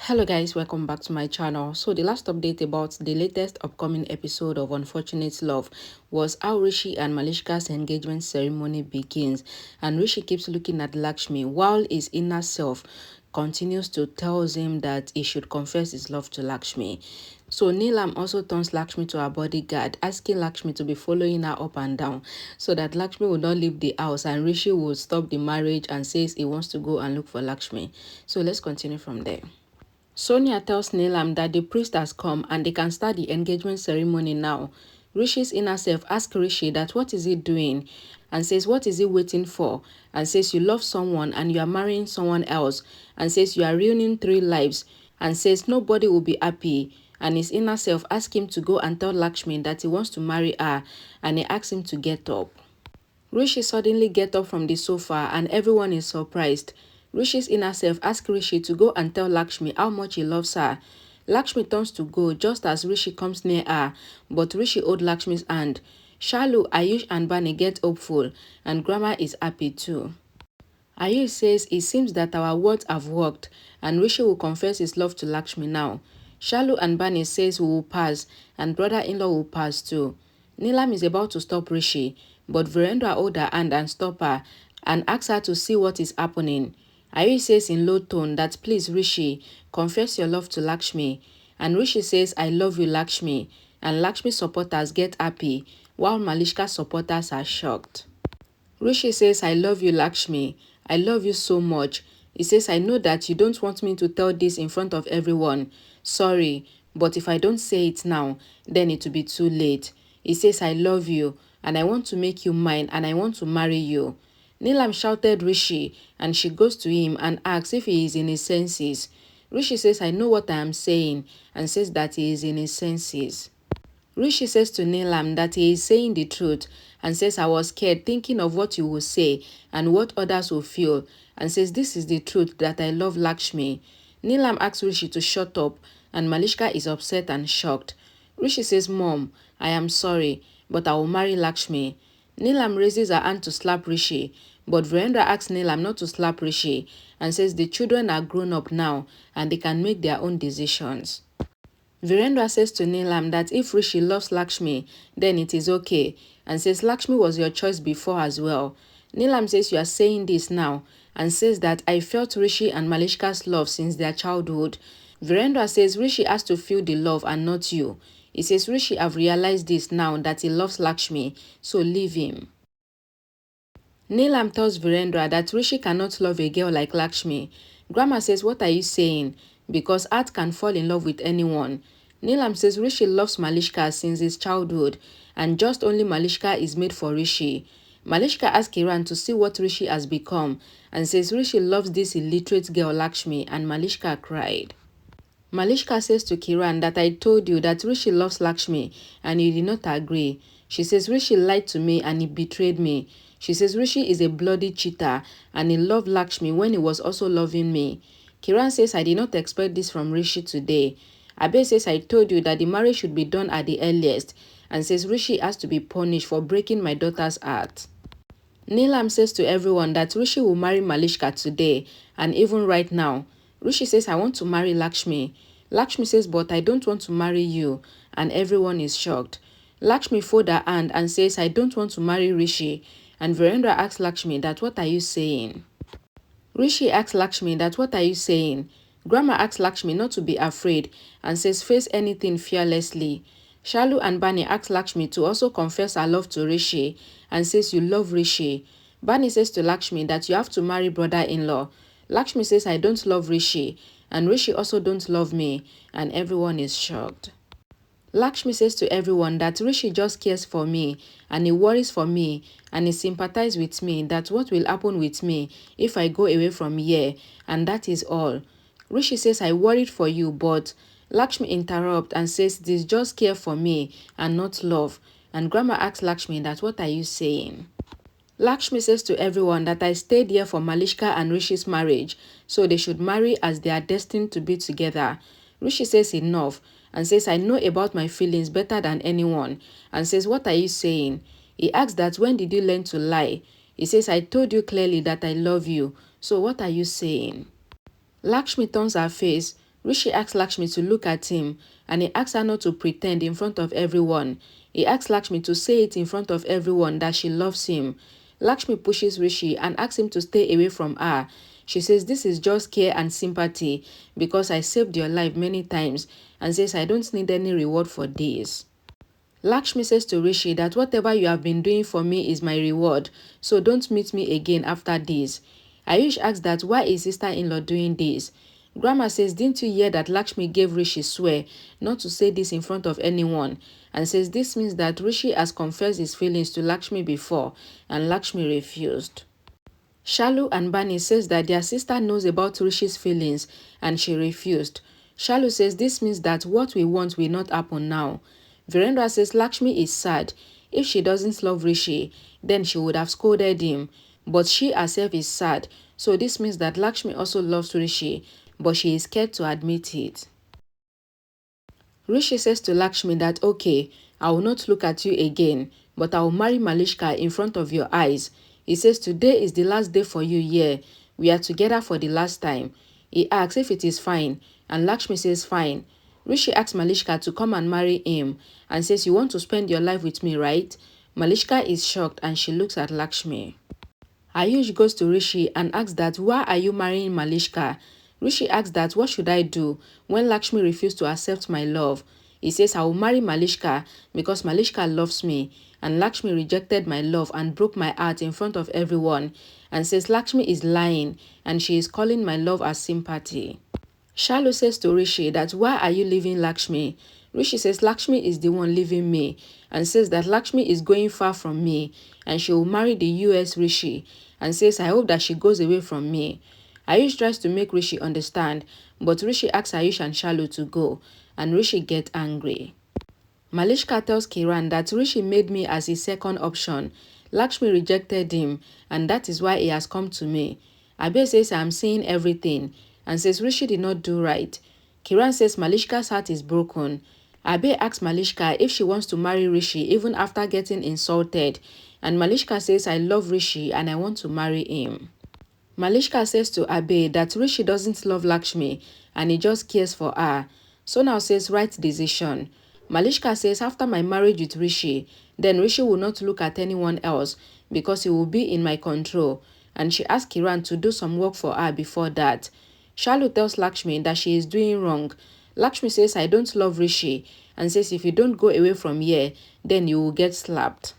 Hello guys, welcome back to my channel. So the last update about the latest upcoming episode of Unfortunate Love was how Rishi and Malishka's engagement ceremony begins, and Rishi keeps looking at Lakshmi while his inner self continues to tell him that he should confess his love to Lakshmi. So Neelam also turns Lakshmi to her bodyguard, asking Lakshmi to be following her up and down so that Lakshmi will not leave the house and Rishi will stop the marriage and says he wants to go and look for Lakshmi. So let's continue from there. Sonia tells Neelam that the priest has come and they can start the engagement ceremony now. Rishi's inner self asks Rishi that what is he doing and says what is he waiting for, and says you love someone and you are marrying someone else, and says you are ruining 3 lives, and says nobody will be happy, and his inner self asks him to go and tell Lakshmi that he wants to marry her, and he asks him to get up. Rishi suddenly gets up from the sofa and everyone is surprised. Rishi's inner self asks Rishi to go and tell Lakshmi how much he loves her. Lakshmi turns to go just as Rishi comes near her, but Rishi holds Lakshmi's hand. Shalu, Ayush and Bani get hopeful, and Grandma is happy too. Ayush says it seems that our words have worked, and Rishi will confess his love to Lakshmi now. Shalu and Bani says we will pass, and brother-in-law will pass too. Neelam is about to stop Rishi, but Virendra holds her hand and stop her and asks her to see what is happening. Ayush says in low tone that please Rishi, confess your love to Lakshmi. And Rishi says I love you Lakshmi, and Lakshmi supporters get happy, while Malishka supporters are shocked. Rishi says I love you Lakshmi, I love you so much. He says I know that you don't want me to tell this in front of everyone. Sorry, but if I don't say it now, then it will be too late. He says I love you and I want to make you mine and I want to marry you. Neelam shouted Rishi and she goes to him and asks if he is in his senses. Rishi says I know what I am saying and says that he is in his senses. Rishi says to Neelam that he is saying the truth and says I was scared thinking of what you will say and what others will feel, and says this is the truth that I love Lakshmi. Neelam asks Rishi to shut up and Malishka is upset and shocked. Rishi says Mom, I am sorry, but I will marry Lakshmi. Neelam raises her hand to slap Rishi, but Virendra asks Neelam not to slap Rishi and says the children are grown up now and they can make their own decisions. Virendra says to Neelam that if Rishi loves Lakshmi, then it is okay, and says Lakshmi was your choice before as well. Neelam says you are saying this now, and says that I felt Rishi and Malishka's love since their childhood. Virendra says Rishi has to feel the love and not you. He says Rishi have realized this now that he loves Lakshmi, so leave him. Neelam tells Virendra that Rishi cannot love a girl like Lakshmi. Grandma says what are you saying? Because Art can fall in love with anyone. Neelam says Rishi loves Malishka since his childhood and just only Malishka is made for Rishi. Malishka asks Kiran to see what Rishi has become and says Rishi loves this illiterate girl Lakshmi, and Malishka cried. Malishka says to Kiran that I told you that Rishi loves Lakshmi and you did not agree. She says Rishi lied to me and he betrayed me. She says Rishi is a bloody cheater and he loved Lakshmi when he was also loving me. Kiran says I did not expect this from Rishi today. Abe says I told you that the marriage should be done at the earliest and says Rishi has to be punished for breaking my daughter's heart. Neelam says to everyone that Rishi will marry Malishka today and even right now. Rishi says I want to marry Lakshmi. Lakshmi says but I don't want to marry you, and everyone is shocked. Lakshmi folds her hand and says I don't want to marry Rishi, and Virendra asks Lakshmi that what are you saying? Rishi asks Lakshmi that what are you saying? Grandma asks Lakshmi not to be afraid and says face anything fearlessly. Shalu and Bani ask Lakshmi to also confess her love to Rishi and says you love Rishi. Bani says to Lakshmi that you have to marry brother-in-law. Lakshmi says I don't love Rishi and Rishi also don't love me, and everyone is shocked. Lakshmi says to everyone that Rishi just cares for me and he worries for me and he sympathizes with me that what will happen with me if I go away from here, and that is all. Rishi says I worried for you, but Lakshmi interrupts and says this just care for me and not love, and Grandma asks Lakshmi that what are you saying? Lakshmi says to everyone that I stayed here for Malishka and Rishi's marriage, so they should marry as they are destined to be together. Rishi says enough and says I know about my feelings better than anyone, and says what are you saying? He asks that when did you learn to lie? He says I told you clearly that I love you, so what are you saying? Lakshmi turns her face Rishi asks Lakshmi to look at him, and he asks her not to pretend in front of everyone. He asks Lakshmi to say it in front of everyone that she loves him. Lakshmi pushes Rishi and asks him to stay away from her. She says this is just care and sympathy because I saved your life many times, and says I don't need any reward for this. Lakshmi says to Rishi that whatever you have been doing for me is my reward, so don't meet me again after this. Ayush asks that why is sister-in-law doing this? Grandma says, didn't you hear that Lakshmi gave Rishi swear not to say this in front of anyone, and says this means that Rishi has confessed his feelings to Lakshmi before and Lakshmi refused. Shalu and Bani says that their sister knows about Rishi's feelings and she refused. Shalu says this means that what we want will not happen now. Virendra says Lakshmi is sad. If she doesn't love Rishi, then she would have scolded him. But she herself is sad, so this means that Lakshmi also loves Rishi, but she is scared to admit it. Rishi says to Lakshmi that okay, I will not look at you again, but I will marry Malishka in front of your eyes. He says today is the last day for you here. We are together for the last time. He asks if it is fine, and Lakshmi says fine. Rishi asks Malishka to come and marry him and says you want to spend your life with me, right? Malishka is shocked and she looks at Lakshmi. Ayush goes to Rishi and asks that why are you marrying Malishka? Rishi asks that what should I do when Lakshmi refused to accept my love? He says I will marry Malishka because Malishka loves me and Lakshmi rejected my love and broke my heart in front of everyone, and says Lakshmi is lying and she is calling my love as sympathy. Shalu says to Rishi that why are you leaving Lakshmi? Rishi says Lakshmi is the one leaving me and says that Lakshmi is going far from me and she will marry the US Rishi, and says I hope that she goes away from me. Ayush tries to make Rishi understand, but Rishi asks Ayush and Shalu to go, and Rishi gets angry. Malishka tells Kiran that Rishi made me as his second option. Lakshmi rejected him, and that is why he has come to me. Abe says I am seeing everything, and says Rishi did not do right. Kiran says Malishka's heart is broken. Abe asks Malishka if she wants to marry Rishi even after getting insulted, and Malishka says I love Rishi and I want to marry him. Malishka says to Abe that Rishi doesn't love Lakshmi and he just cares for her. Sonal says right decision. Malishka says after my marriage with Rishi, then Rishi will not look at anyone else because he will be in my control, and she asks Kiran to do some work for her before that. Shalu tells Lakshmi that she is doing wrong. Lakshmi says I don't love Rishi and says if you don't go away from here, then you will get slapped.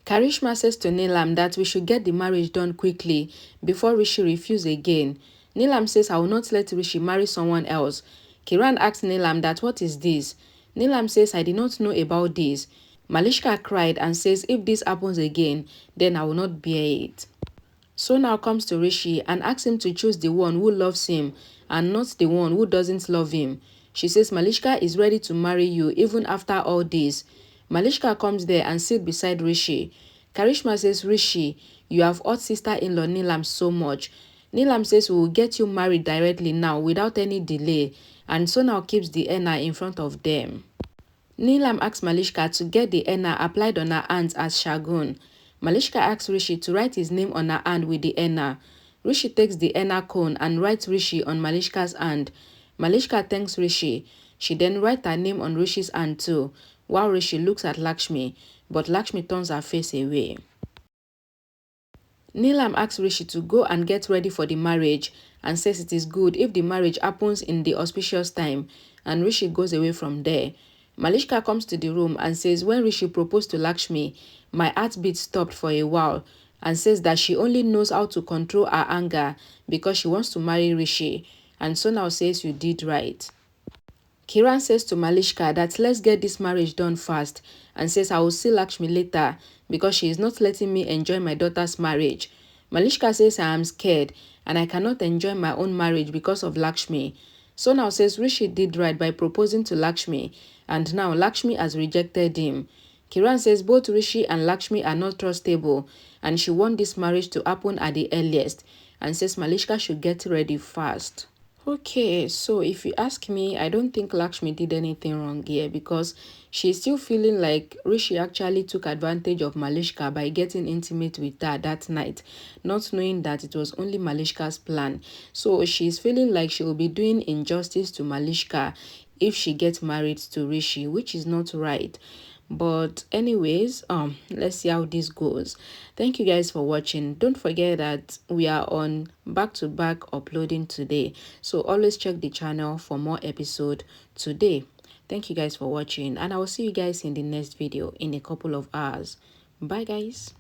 Karishma says to Neelam that we should get the marriage done quickly before Rishi refuses again. Neelam says I will not let Rishi marry someone else. Kiran asks Neelam that what is this? Neelam says I did not know about this. Malishka cried and says if this happens again, then I will not bear it. Sonal comes to Rishi and asks him to choose the one who loves him and not the one who doesn't love him. She says Malishka is ready to marry you even after all this. Malishka comes there and sits beside Rishi. Karishma says, Rishi, you have hurt sister-in-law Neelam so much. Neelam says we will get you married directly now without any delay, and Sonal keeps the henna in front of them. Neelam asks Malishka to get the henna applied on her hands as shagun. Malishka asks Rishi to write his name on her hand with the henna. Rishi takes the henna cone and writes Rishi on Malishka's hand. Malishka thanks Rishi. She then writes her name on Rishi's hand too, while Rishi looks at Lakshmi, but Lakshmi turns her face away. Neelam asks Rishi to go and get ready for the marriage and says it is good if the marriage happens in the auspicious time, and Rishi goes away from there. Malishka comes to the room and says when Rishi proposed to Lakshmi, my heartbeat stopped for a while, and says that she only knows how to control her anger because she wants to marry Rishi, and Sonal says you did right. Kiran says to Malishka that let's get this marriage done fast, and says I will see Lakshmi later because she is not letting me enjoy my daughter's marriage. Malishka says I am scared and I cannot enjoy my own marriage because of Lakshmi. Sonal says Rishi did right by proposing to Lakshmi, and now Lakshmi has rejected him. Kiran says both Rishi and Lakshmi are not trustable and she wants this marriage to happen at the earliest, and says Malishka should get ready fast. Okay, so if you ask me, I don't think Lakshmi did anything wrong here because she's still feeling like Rishi actually took advantage of Malishka by getting intimate with her that night, not knowing that it was only Malishka's plan. So she's feeling like she will be doing injustice to Malishka if she gets married to Rishi, which is not right. But anyways, let's see how this goes. Thank you guys for watching. Don't forget that we are on back to back uploading today, so always check the channel for more episode today. Thank you guys for watching, and I will see you guys in the next video in a couple of hours. Bye guys.